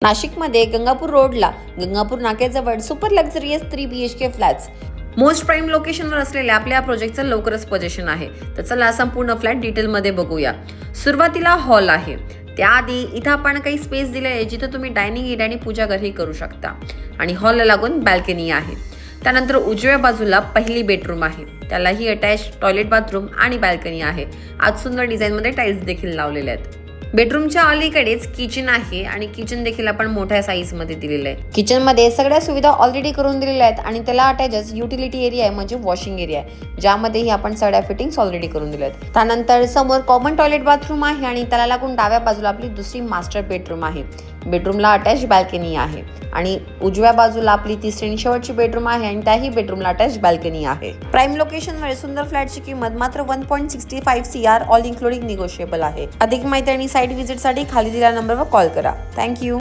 नाशिकमध्ये गंगापूर रोडला गंगापूर नाक्याजवळ super luxurious 3 BHK flats most prime लोकेशनवर असलेल्या आपल्या प्रोजेक्टचं लवकरच पोझिशन आहे. तर चला संपूर्ण फ्लॅट डिटेलमध्ये बघूया. सुरुवातीला हॉल आहे. त्याआधी इथं आपण काही स्पेस दिले आहे जिथं तुम्ही डायनिंग एरिया आणि पूजा घरही करू शकता आणि हॉलला लागून बॅल्कनी आहे. त्यानंतर उजव्या बाजूला पहिली बेडरूम आहे. त्यालाही अटॅच टॉयलेट बाथरूम आणि बॅल्कनी आहे. आज सुंदर डिझाईनमध्ये टाईल्स देखील लावलेले आहेत. बेडरूमच्या अलीकडेच किचन आहे आणि किचन देखील आपण मोठ्या साईज मध्ये दिलेलं आहे. किचन मध्ये सगळ्या सुविधा ऑलरेडी करून दिलेल्या आहेत आणि त्याला अटॅचच युटिलिटी एरिया आहे म्हणजे वॉशिंग एरिया आहे, ज्यामध्येही आपण सगळ्या फिटिंग्स ऑलरेडी करून दिल्या आहेत. त्यानंतर समोर कॉमन टॉयलेट बाथरूम आहे आणि त्याला लागून डाव्या बाजूला आपली दुसरी मास्टर बेडरूम आहे. बेडरूमला अटॅच बॅल्कनी आहे आणि उजव्या बाजूला आपली तिसरी आणि शेवटची बेडरूम आहे आणि त्याही बेडरूमला अटॅच बॅल्कनी आहे. प्राईम लोकेशनवर सुंदर फ्लॅटची किंमत मात्र 1.65 CR ऑल इन्क्लुडिंग निगोशिएबल आहे. अधिक माहिती आणि साईट व्हिजिटसाठी खाली दिलेल्या नंबरवर कॉल करा. थँक्यू.